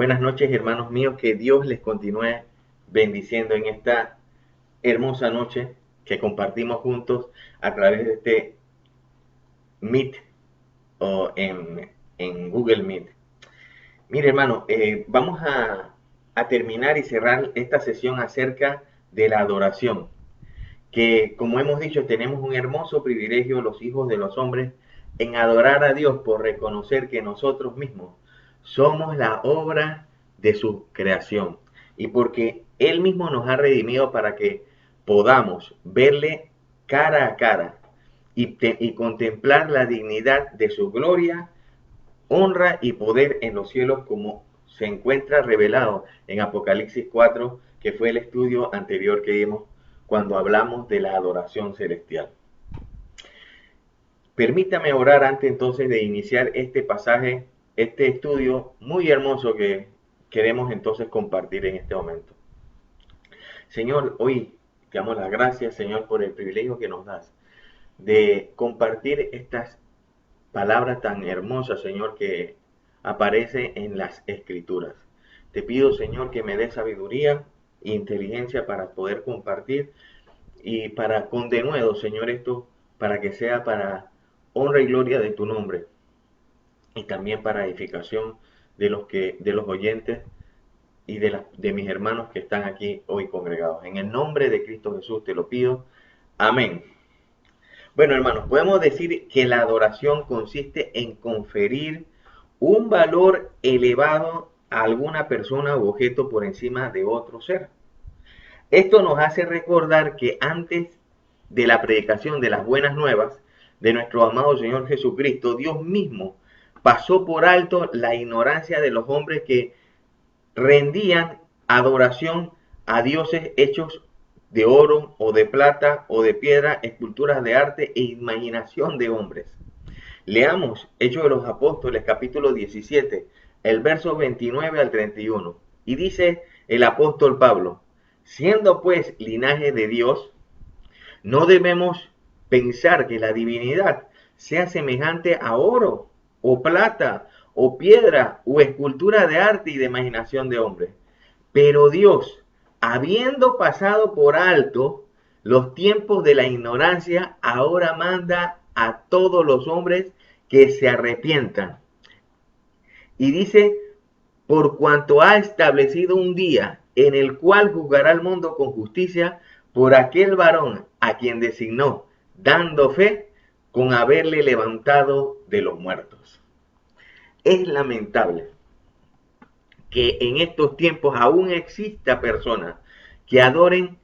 Buenas noches, hermanos míos, que Dios les continúe bendiciendo en esta hermosa noche que compartimos juntos a través de este Meet o en Google Meet. Mire, hermano, vamos a terminar y cerrar esta sesión acerca de la adoración, que como hemos dicho, tenemos un hermoso privilegio los hijos de los hombres en adorar a Dios por reconocer que nosotros mismos somos la obra de su creación y porque Él mismo nos ha redimido para que podamos verle cara a cara y contemplar la dignidad de su gloria, honra y poder en los cielos como se encuentra revelado en Apocalipsis 4, que fue el estudio anterior que dimos cuando hablamos de la adoración celestial. Permítame orar antes entonces de iniciar este pasaje, este estudio muy hermoso que queremos entonces compartir en este momento. Señor, hoy te damos las gracias, Señor, por el privilegio que nos das de compartir estas palabras tan hermosas, Señor, que aparece en las Escrituras. Te pido, Señor, que me dé sabiduría e inteligencia para poder compartir y para con denuedo, Señor, esto para que sea para honra y gloria de tu nombre y también para edificación de los oyentes y de mis hermanos que están aquí hoy congregados. En el nombre de Cristo Jesús te lo pido. Amén. Bueno, hermanos, podemos decir que la adoración consiste en conferir un valor elevado a alguna persona u objeto por encima de otro ser. Esto nos hace recordar que antes de la predicación de las buenas nuevas de nuestro amado Señor Jesucristo, Dios mismo pasó por alto la ignorancia de los hombres que rendían adoración a dioses hechos de oro o de plata o de piedra, esculturas de arte e imaginación de hombres. Leamos Hechos de los Apóstoles, capítulo 17, el verso 29 al 31. Y dice el apóstol Pablo: siendo pues linaje de Dios, no debemos pensar que la divinidad sea semejante a oro o plata o piedra o escultura de arte y de imaginación de hombre. Pero Dios, habiendo pasado por alto los tiempos de la ignorancia, ahora manda a todos los hombres que se arrepientan. Y dice, por cuanto ha establecido un día en el cual juzgará al mundo con justicia por aquel varón a quien designó, dando fe con haberle levantado de los muertos. Es lamentable que en estos tiempos aún exista personas que adoren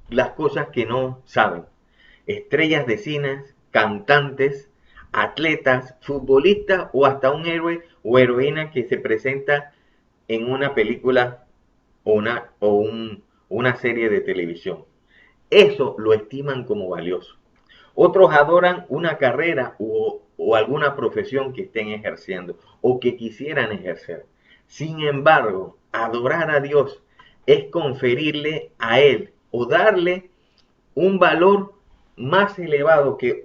las cosas que no saben. Estrellas de cine, cantantes, atletas, futbolistas o hasta un héroe o heroína que se presenta en una película una serie de televisión. Eso lo estiman como valioso. Otros adoran una carrera o alguna profesión que estén ejerciendo o que quisieran ejercer. Sin embargo, adorar a Dios es conferirle a Él o darle un valor más elevado que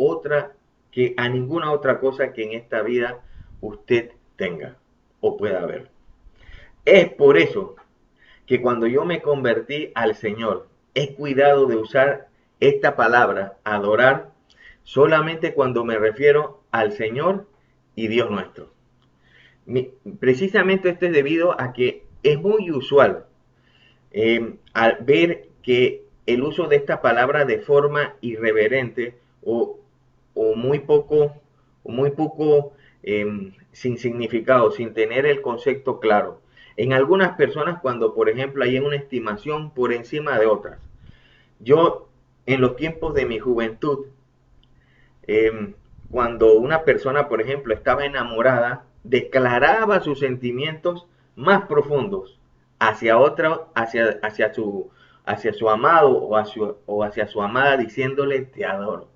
a ninguna otra cosa que en esta vida usted tenga o pueda ver. Es por eso que cuando yo me convertí al Señor, he cuidado de usar esta palabra, adorar, solamente cuando me refiero al Señor y Dios nuestro. Precisamente esto es debido a que es muy usual al ver que el uso de esta palabra de forma irreverente o muy poco sin significado, sin tener el concepto claro. En algunas personas cuando, por ejemplo, hay una estimación por encima de otras. Yo, en los tiempos de mi juventud, cuando una persona, por ejemplo, estaba enamorada, declaraba sus sentimientos más profundos hacia otro, hacia su amado o hacia su amada, diciéndole te adoro.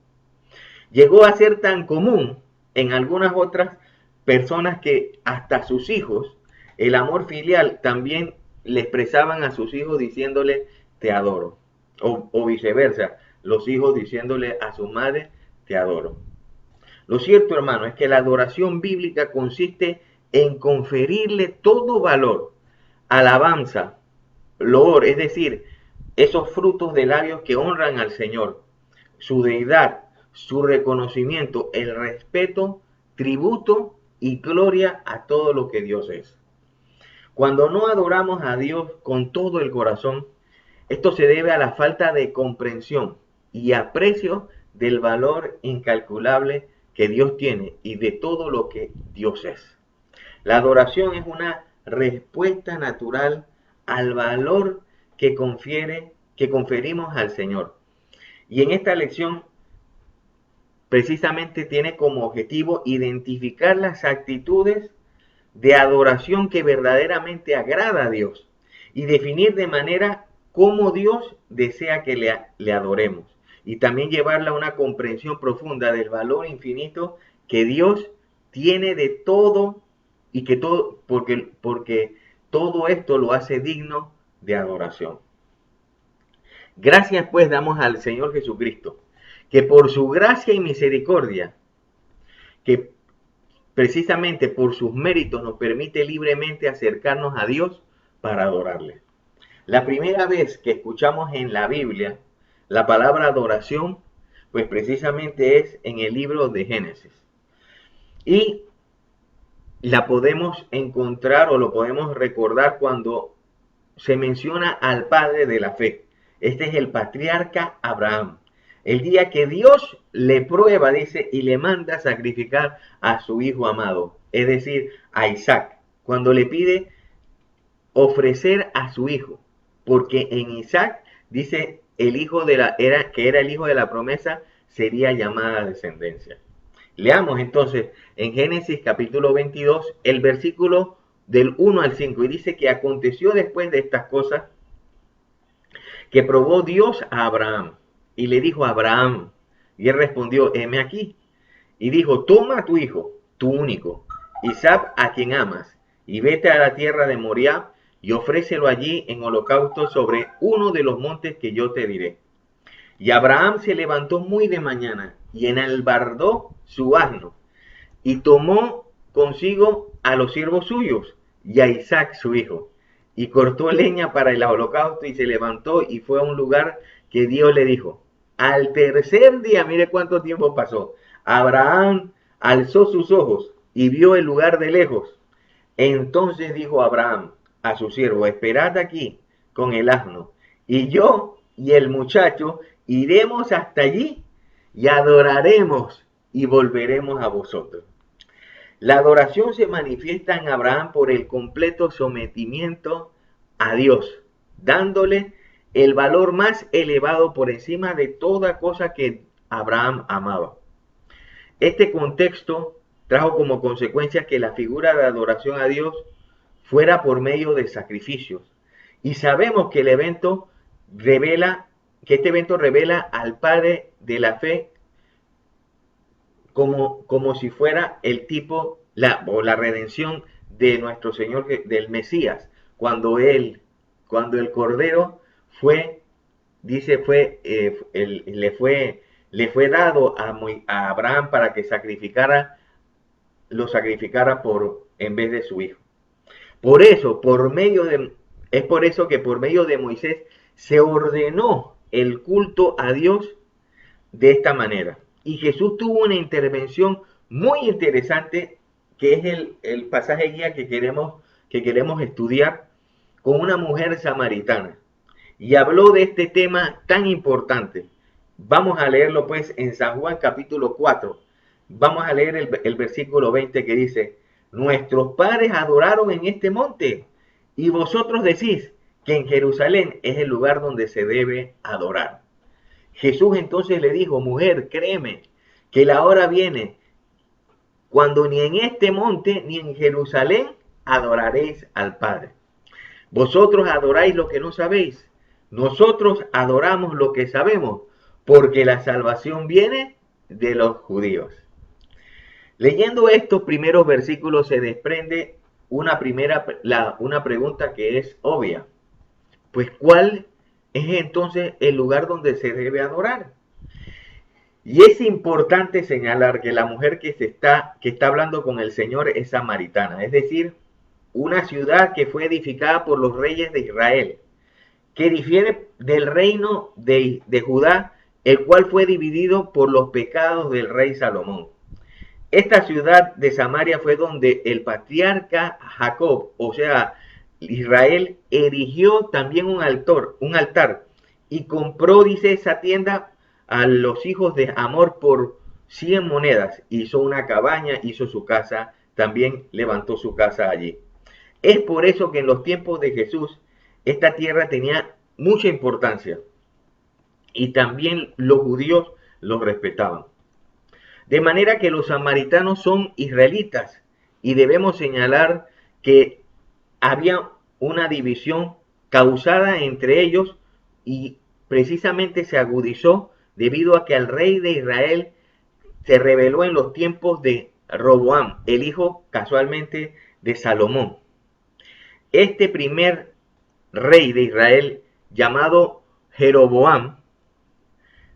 Llegó a ser tan común en algunas otras personas que hasta sus hijos, el amor filial también le expresaban a sus hijos diciéndole te adoro. O viceversa, los hijos diciéndole a su madre te adoro. Lo cierto, hermano, es que la adoración bíblica consiste en conferirle todo valor alabanza, loor, es decir, esos frutos de labios que honran al Señor, su deidad, su reconocimiento, el respeto, tributo y gloria a todo lo que Dios es. Cuando no adoramos a Dios con todo el corazón, esto se debe a la falta de comprensión y aprecio del valor incalculable que Dios tiene y de todo lo que Dios es. La adoración es una respuesta natural al valor que conferimos al Señor. Y en esta lección precisamente tiene como objetivo identificar las actitudes de adoración que verdaderamente agrada a Dios y definir de manera cómo Dios desea que le adoremos y también llevarla a una comprensión profunda del valor infinito que Dios tiene de todo y que todo, porque todo esto lo hace digno de adoración. Gracias pues damos al Señor Jesucristo, que por su gracia y misericordia, que precisamente por sus méritos nos permite libremente acercarnos a Dios para adorarle. La primera vez que escuchamos en la Biblia la palabra adoración, pues precisamente es en el libro de Génesis. Y la podemos encontrar o lo podemos recordar cuando se menciona al padre de la fe. Este es el patriarca Abraham. El día que Dios le prueba, dice, y le manda sacrificar a su hijo amado, es decir, a Isaac, cuando le pide ofrecer a su hijo, porque en Isaac, dice, el hijo que era el hijo de la promesa, sería llamada descendencia. Leamos entonces en Génesis capítulo 22, el versículo del 1 al 5, y dice que aconteció después de estas cosas que probó Dios a Abraham y le dijo a Abraham, y él respondió, heme aquí, y dijo, toma a tu hijo, tu único, Isaac, a quien amas, y vete a la tierra de Moriah y ofrécelo allí en holocausto sobre uno de los montes que yo te diré. Y Abraham se levantó muy de mañana y enalbardó su asno y tomó consigo a los siervos suyos y a Isaac su hijo, y cortó leña para el holocausto y se levantó y fue a un lugar que Dios le dijo. Al tercer día, mire cuánto tiempo pasó, Abraham alzó sus ojos y vio el lugar de lejos. Entonces dijo Abraham a su siervo, esperad aquí con el asno, y yo y el muchacho iremos hasta allí y adoraremos y volveremos a vosotros. La adoración se manifiesta en Abraham por el completo sometimiento a Dios, dándole el valor más elevado por encima de toda cosa que Abraham amaba. Este contexto trajo como consecuencia que la figura de adoración a Dios fuera por medio de sacrificios. Y sabemos que este evento revela al Padre de la fe como si fuera el tipo o la redención de nuestro Señor, del Mesías, cuando el Cordero fue, dice, le fue dado a Abraham para que lo sacrificara en vez de su hijo. Es por eso que por medio de Moisés se ordenó el culto a Dios de esta manera. Y Jesús tuvo una intervención muy interesante, que es el pasaje guía que queremos estudiar, con una mujer samaritana. Y habló de este tema tan importante. Vamos a leerlo pues en San Juan capítulo 4. Vamos a leer el versículo 20 que dice, nuestros padres adoraron en este monte, y vosotros decís que en Jerusalén es el lugar donde se debe adorar. Jesús entonces le dijo, mujer, créeme, que la hora viene cuando ni en este monte ni en Jerusalén adoraréis al Padre. Vosotros adoráis lo que no sabéis, nosotros adoramos lo que sabemos, porque la salvación viene de los judíos. Leyendo estos primeros versículos se desprende una pregunta que es obvia. Pues, ¿cuál es entonces el lugar donde se debe adorar? Y es importante señalar que la mujer que está hablando con el Señor es samaritana, es decir, una ciudad que fue edificada por los reyes de Israel, que difiere del reino de Judá, el cual fue dividido por los pecados del rey Salomón. Esta ciudad de Samaria fue donde el patriarca Jacob, o sea, Israel, erigió también un altar y compró, dice, esa tienda a los hijos de Amor por 100 monedas. Hizo una cabaña, hizo su casa, también levantó su casa allí. Es por eso que en los tiempos de Jesús esta tierra tenía mucha importancia y también los judíos los respetaban. De manera que los samaritanos son israelitas y debemos señalar que había una división causada entre ellos y precisamente se agudizó debido a que el rey de Israel se rebeló en los tiempos de Roboam, el hijo casualmente de Salomón. Este primer rey de Israel, llamado Jeroboam,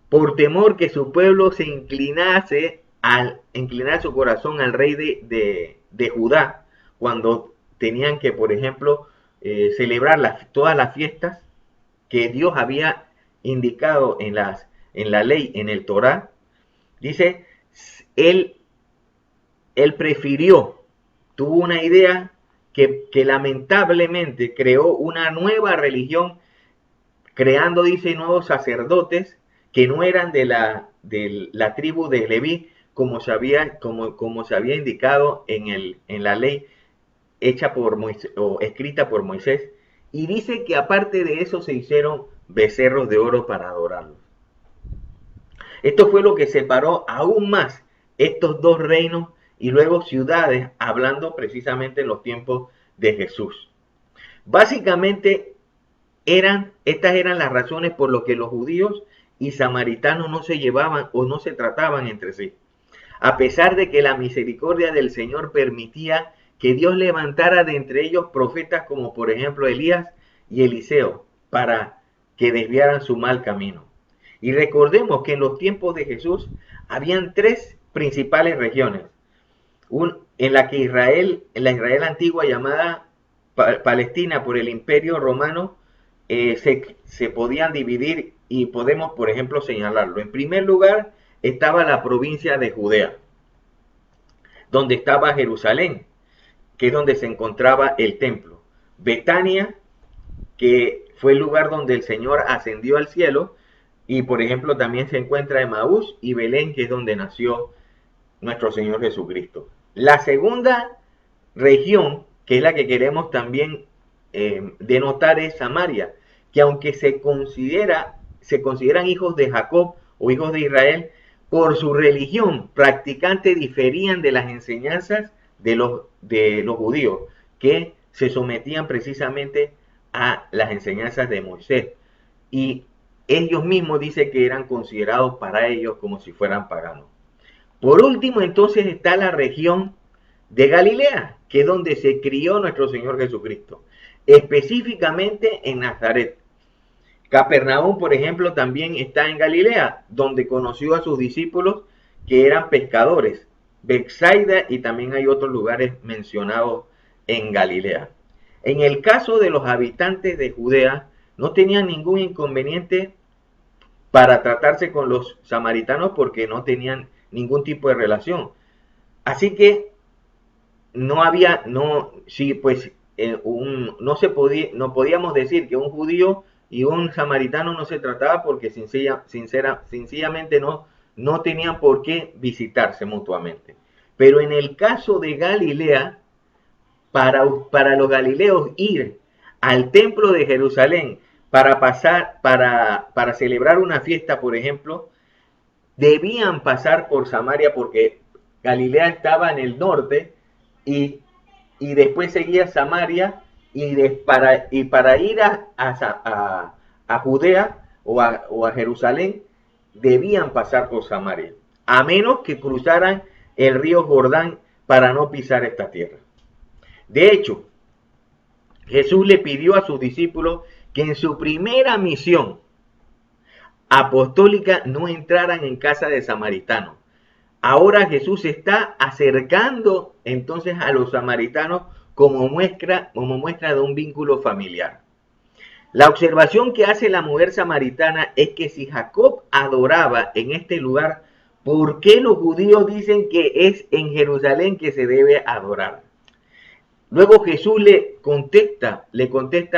por temor que su pueblo se inclinase al inclinar su corazón al rey de Judá, cuando tenían que, por ejemplo, celebrar todas las fiestas que Dios había indicado en la ley, en el Torá, dice, él prefirió, tuvo una idea que lamentablemente creó una nueva religión, creando, dice, nuevos sacerdotes que no eran de la tribu de Leví, como se había indicado en la ley hecha por Moisés, o escrita por Moisés, y dice que aparte de eso se hicieron becerros de oro para adorarlos. Esto fue lo que separó aún más estos dos reinos y luego ciudades, hablando precisamente en los tiempos de Jesús. Básicamente, estas eran las razones por las que los judíos y samaritanos no se llevaban o no se trataban entre sí. A pesar de que la misericordia del Señor permitía que Dios levantara de entre ellos profetas como por ejemplo Elías y Eliseo para que desviaran su mal camino. Y recordemos que en los tiempos de Jesús habían tres principales regiones. En la que en la Israel antigua llamada Palestina por el Imperio Romano, se podían dividir y podemos, por ejemplo, señalarlo. En primer lugar estaba la provincia de Judea, donde estaba Jerusalén, que es donde se encontraba el templo. Betania, que fue el lugar donde el Señor ascendió al cielo, y por ejemplo también se encuentra Emaús y Belén, que es donde nació nuestro Señor Jesucristo. La segunda región, que es la que queremos también denotar, es Samaria, que aunque se consideran hijos de Jacob o hijos de Israel, por su religión practicante diferían de las enseñanzas de los judíos, que se sometían precisamente a las enseñanzas de Moisés. Y ellos mismos dicen que eran considerados para ellos como si fueran paganos. Por último, entonces, está la región de Galilea, que es donde se crió nuestro Señor Jesucristo, específicamente en Nazaret. Capernaum, por ejemplo, también está en Galilea, donde conoció a sus discípulos que eran pescadores. Betsaida, y también hay otros lugares mencionados en Galilea. En el caso de los habitantes de Judea, no tenían ningún inconveniente para tratarse con los samaritanos porque no tenían ningún tipo de relación. Así que no podíamos decir que un judío y un samaritano no se trataba porque sencillamente no tenían por qué visitarse mutuamente. Pero en el caso de Galilea, para los galileos ir al templo de Jerusalén para celebrar una fiesta, por ejemplo, debían pasar por Samaria porque Galilea estaba en el norte y después seguía Samaria y para ir a Judea o a Jerusalén debían pasar por Samaria, a menos que cruzaran el río Jordán para no pisar esta tierra. De hecho, Jesús le pidió a sus discípulos que en su primera misión apostólica no entraran en casa de samaritanos. Ahora Jesús se está acercando entonces a los samaritanos como muestra de un vínculo familiar. La observación que hace la mujer samaritana es que si Jacob adoraba en este lugar, ¿por qué los judíos dicen que es en Jerusalén que se debe adorar? Luego Jesús le contesta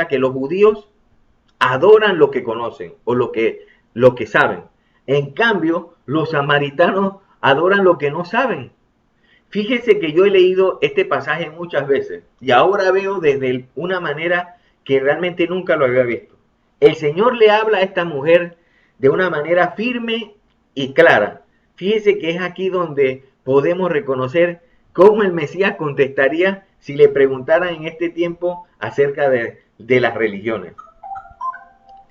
que los judíos adoran lo que conocen o lo que saben. En cambio, los samaritanos adoran lo que no saben. Fíjese que yo he leído este pasaje muchas veces y ahora veo desde una manera que realmente nunca lo había visto. El Señor le habla a esta mujer de una manera firme y clara. Fíjese que es aquí donde podemos reconocer cómo el Mesías contestaría si le preguntaran en este tiempo acerca de las religiones.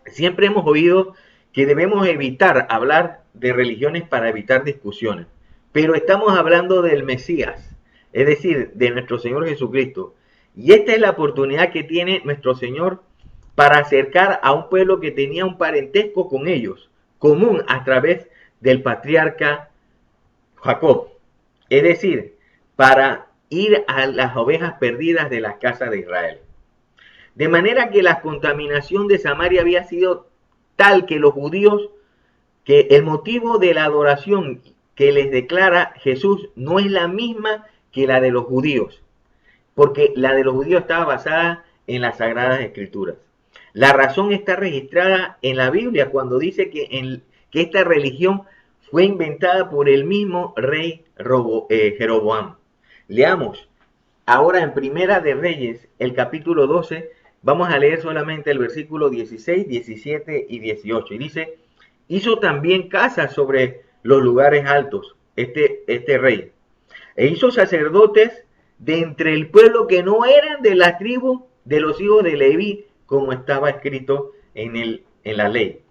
Siempre hemos oído que debemos evitar hablar de religiones para evitar discusiones, pero estamos hablando del Mesías, es decir, de nuestro Señor Jesucristo. Y esta es la oportunidad que tiene nuestro Señor para acercar a un pueblo que tenía un parentesco con ellos, común a través del patriarca Jacob. Es decir, para ir a las ovejas perdidas de la casa de Israel. De manera que la contaminación de Samaria había sido tal que los judíos, que el motivo de la adoración que les declara Jesús no es la misma que la de los judíos, porque la de los judíos estaba basada en las Sagradas Escrituras. La razón está registrada en la Biblia cuando dice que esta religión fue inventada por el mismo rey Jeroboam. Leamos ahora en Primera de Reyes, el capítulo 12, vamos a leer solamente el versículo 16, 17 y 18. Y dice, hizo también casas sobre los lugares altos, este rey. E hizo sacerdotes de entre el pueblo que no eran de la tribu de los hijos de Leví, como estaba escrito en la ley.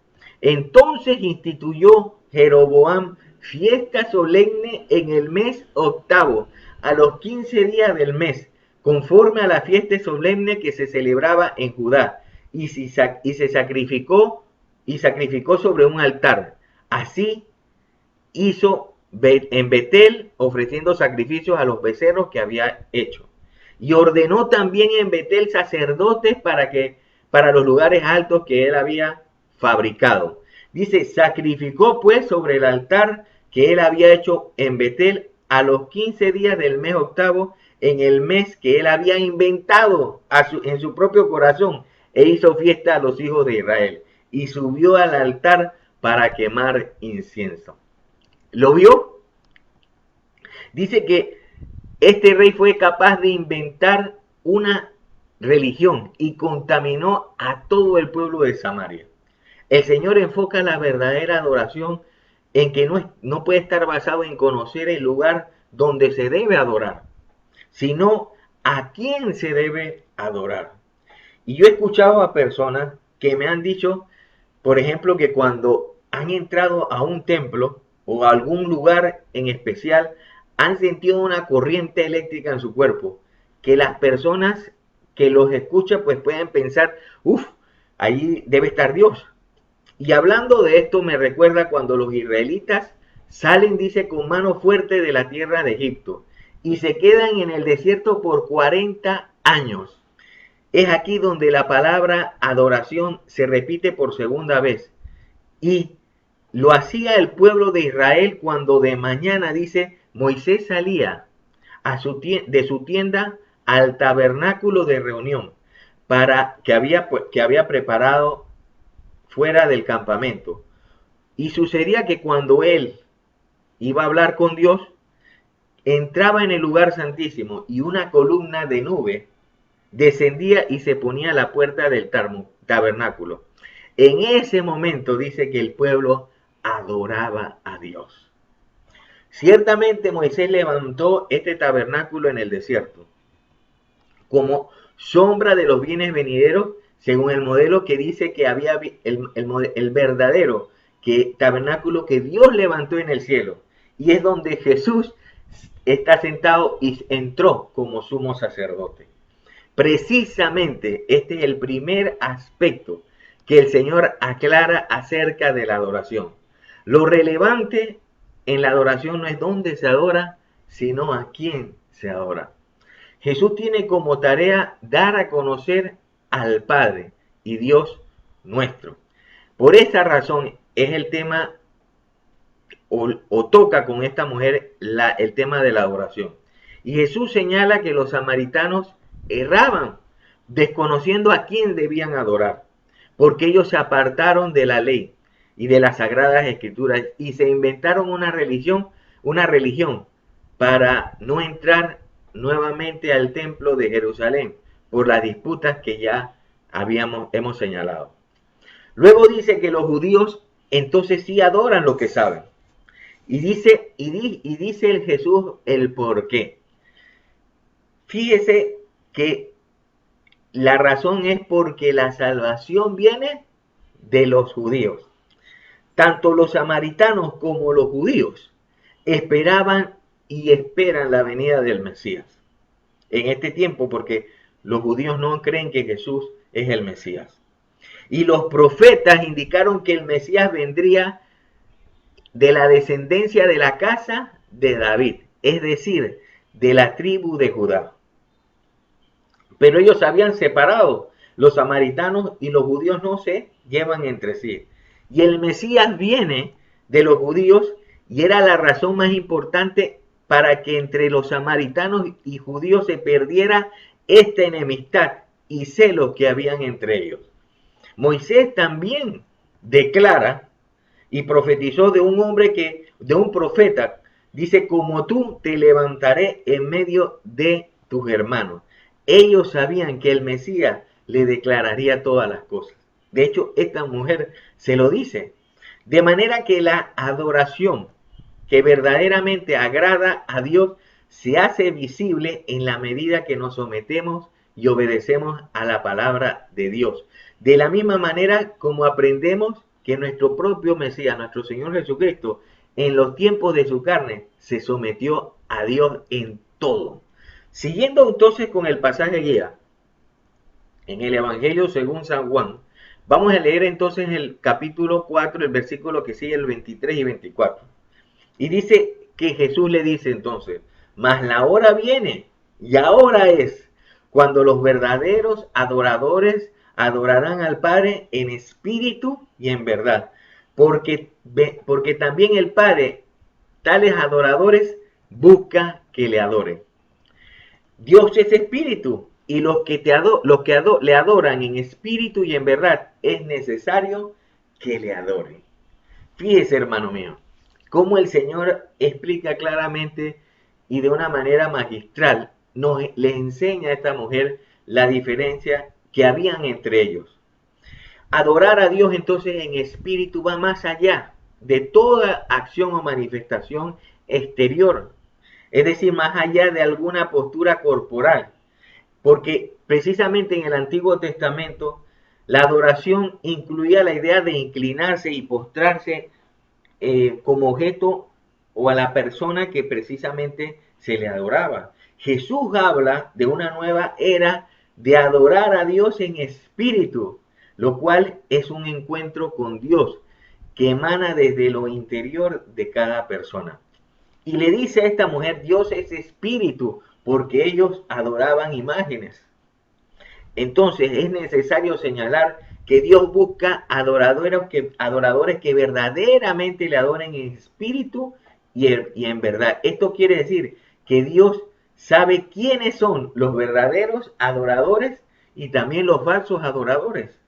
Entonces instituyó Jeroboam fiesta solemne en el mes octavo, a los 15 días del mes, conforme a la fiesta solemne que se celebraba en Judá, y se sacrificó sobre un altar. Así hizo en Betel, ofreciendo sacrificios a los becerros que había hecho. Y ordenó también en Betel sacerdotes para los lugares altos que él había fabricado. Dice, sacrificó pues sobre el altar que él había hecho en Betel a los 15 días del mes octavo, en el mes que él había inventado en su propio corazón, e hizo fiesta a los hijos de Israel, y subió al altar para quemar incienso. ¿Lo vio? Dice que este rey fue capaz de inventar una religión y contaminó a todo el pueblo de Samaria. El Señor enfoca la verdadera adoración en que no puede estar basado en conocer el lugar donde se debe adorar, sino a quién se debe adorar. Y yo he escuchado a personas que me han dicho, por ejemplo, que cuando han entrado a un templo o a algún lugar en especial, han sentido una corriente eléctrica en su cuerpo, que las personas que los escuchan pues pueden pensar, ahí debe estar Dios. Y hablando de esto me recuerda cuando los israelitas salen, dice, con mano fuerte de la tierra de Egipto y se quedan en el desierto por 40 años. Es aquí donde la palabra adoración se repite por segunda vez. Y lo hacía el pueblo de Israel cuando de mañana, dice, Moisés salía de su tienda al tabernáculo de reunión que había preparado fuera del campamento. Y sucedía que cuando él iba a hablar con Dios, entraba en el lugar santísimo y una columna de nube descendía y se ponía a la puerta del tabernáculo. En ese momento dice que el pueblo adoraba a Dios. Ciertamente Moisés levantó este tabernáculo en el desierto como sombra de los bienes venideros, según el modelo que dice que había el verdadero tabernáculo que Dios levantó en el cielo. Y es donde Jesús está sentado y entró como sumo sacerdote. Precisamente este es el primer aspecto que el Señor aclara acerca de la adoración. Lo relevante en la adoración no es dónde se adora, sino a quién se adora. Jesús tiene como tarea dar a conocer al Padre y Dios nuestro. Por esa razón es el tema o toca con esta mujer el tema de la adoración. Y Jesús señala que los samaritanos erraban, desconociendo a quién debían adorar, porque ellos se apartaron de la ley y de las sagradas escrituras y se inventaron una religión para no entrar nuevamente al templo de Jerusalén por las disputas que ya hemos señalado. Luego dice que los judíos entonces sí adoran lo que saben. Y dice el Jesús el por qué. Fíjese que la razón es porque la salvación viene de los judíos. Tanto los samaritanos como los judíos esperaban y esperan la venida del Mesías en este tiempo, porque los judíos no creen que Jesús es el Mesías. Y los profetas indicaron que el Mesías vendría de la descendencia de la casa de David, es decir, de la tribu de Judá. Pero ellos se habían separado, los samaritanos y los judíos no se llevan entre sí. Y el Mesías viene de los judíos y era la razón más importante para que entre los samaritanos y judíos se perdiera esta enemistad y celos que habían entre ellos. Moisés también declara y profetizó de un hombre de un profeta, dice, como tú te levantaré en medio de tus hermanos. Ellos sabían que el Mesías le declararía todas las cosas. De hecho, esta mujer se lo dice. De manera que la adoración que verdaderamente agrada a Dios se hace visible en la medida que nos sometemos y obedecemos a la palabra de Dios. De la misma manera como aprendemos que nuestro propio Mesías, nuestro Señor Jesucristo, en los tiempos de su carne, se sometió a Dios en todo. Siguiendo entonces con el pasaje guía, en el Evangelio según San Juan, vamos a leer entonces el capítulo 4, el versículo que sigue, el 23 y 24. Y dice que Jesús le dice entonces, mas la hora viene, y ahora es, cuando los verdaderos adoradores adorarán al Padre en espíritu y en verdad. Porque también el Padre, tales adoradores, busca que le adoren. Dios es espíritu, y los que le adoran en espíritu y en verdad, es necesario que le adoren. Fíjese, hermano mío, cómo el Señor explica claramente y de una manera magistral, le enseña a esta mujer la diferencia que habían entre ellos. Adorar a Dios entonces en espíritu va más allá de toda acción o manifestación exterior, es decir, más allá de alguna postura corporal, porque precisamente en el Antiguo Testamento la adoración incluía la idea de inclinarse y postrarse como objeto o a la persona que precisamente se le adoraba. Jesús habla de una nueva era de adorar a Dios en espíritu, lo cual es un encuentro con Dios que emana desde lo interior de cada persona. Y le dice a esta mujer, Dios es espíritu, porque ellos adoraban imágenes. Entonces es necesario señalar que Dios busca adoradores que verdaderamente le adoren en espíritu y en verdad. Esto quiere decir que Dios sabe quiénes son los verdaderos adoradores y también los falsos adoradores.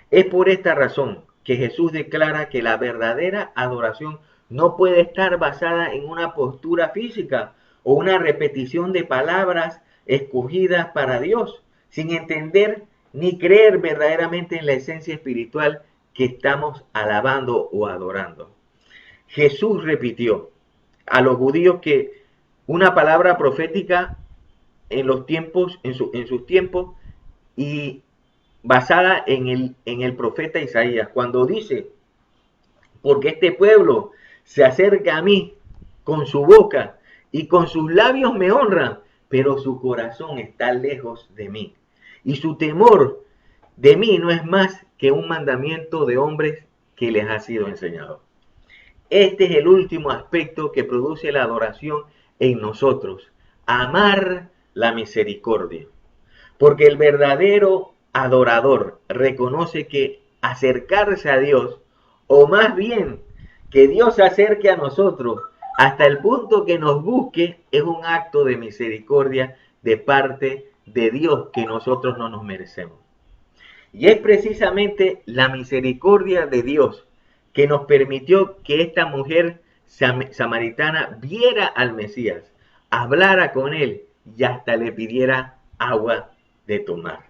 Es por esta razón que Jesús declara que la verdadera adoración no puede estar basada en una postura física o una repetición de palabras escogidas para Dios, sin entender ni creer verdaderamente en la esencia espiritual que estamos alabando o adorando. Jesús repitió a los judíos que una palabra profética en sus tiempos y basada en el profeta Isaías, cuando dice, porque este pueblo se acerca a mí con su boca y con sus labios me honra, pero su corazón está lejos de mí. Y su temor de mí no es más que un mandamiento de hombres que les ha sido enseñado. Este es el último aspecto que produce la adoración en nosotros. Amar la misericordia. Porque el verdadero adorador reconoce que acercarse a Dios, o más bien que Dios se acerque a nosotros hasta el punto que nos busque, es un acto de misericordia de parte de Dios que nosotros no nos merecemos. Y es precisamente la misericordia de Dios que nos permitió que esta mujer samaritana viera al Mesías, hablara con él y hasta le pidiera agua de tomar.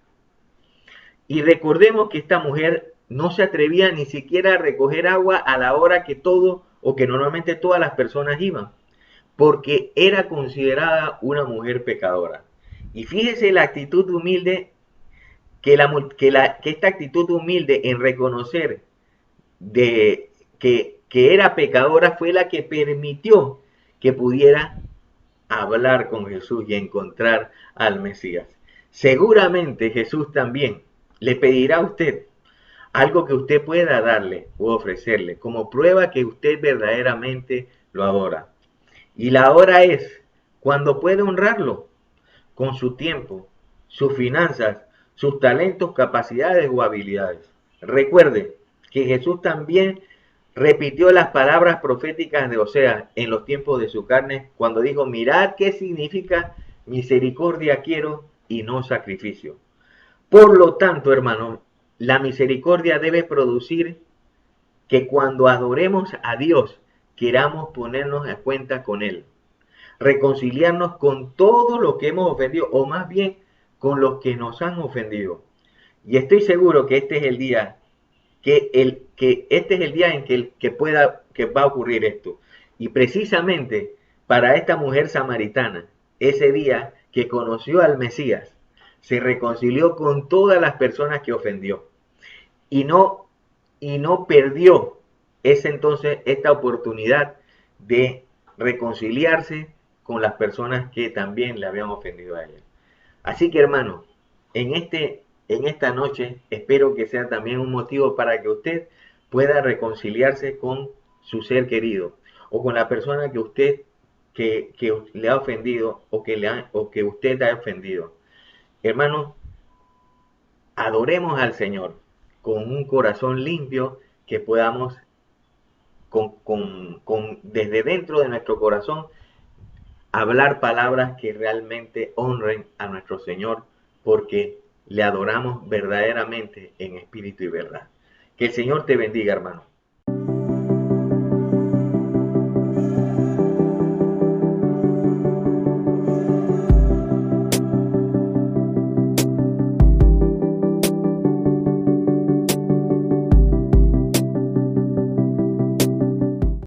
Y recordemos que esta mujer no se atrevía ni siquiera a recoger agua a la hora que todo o que normalmente todas las personas iban, porque era considerada una mujer pecadora. Y fíjese la actitud humilde que esta actitud humilde en reconocer que era pecadora fue la que permitió que pudiera hablar con Jesús y encontrar al Mesías. Seguramente Jesús también le pedirá a usted algo que usted pueda darle o ofrecerle como prueba que usted verdaderamente lo adora. Y la hora es cuando puede honrarlo con su tiempo, sus finanzas, sus talentos, capacidades o habilidades. Recuerde que Jesús también repitió las palabras proféticas de Oseas en los tiempos de su carne cuando dijo, mirad qué significa misericordia quiero y no sacrificio. Por lo tanto, hermanos, la misericordia debe producir que cuando adoremos a Dios, queramos ponernos a cuenta con Él, reconciliarnos con todo lo que hemos ofendido, o más bien con los que nos han ofendido. Y estoy seguro que este es el día en que va a ocurrir esto. Y precisamente para esta mujer samaritana, ese día que conoció al Mesías, se reconcilió con todas las personas que ofendió y no perdió esta oportunidad de reconciliarse con las personas que también le habían ofendido a ella. Así que, hermano, en esta noche espero que sea también un motivo para que usted pueda reconciliarse con su ser querido o con la persona que usted que le ha ofendido o que usted ha ofendido. Hermano, adoremos al Señor con un corazón limpio, que podamos desde dentro de nuestro corazón hablar palabras que realmente honren a nuestro Señor, porque le adoramos verdaderamente en espíritu y verdad. Que el Señor te bendiga, hermano.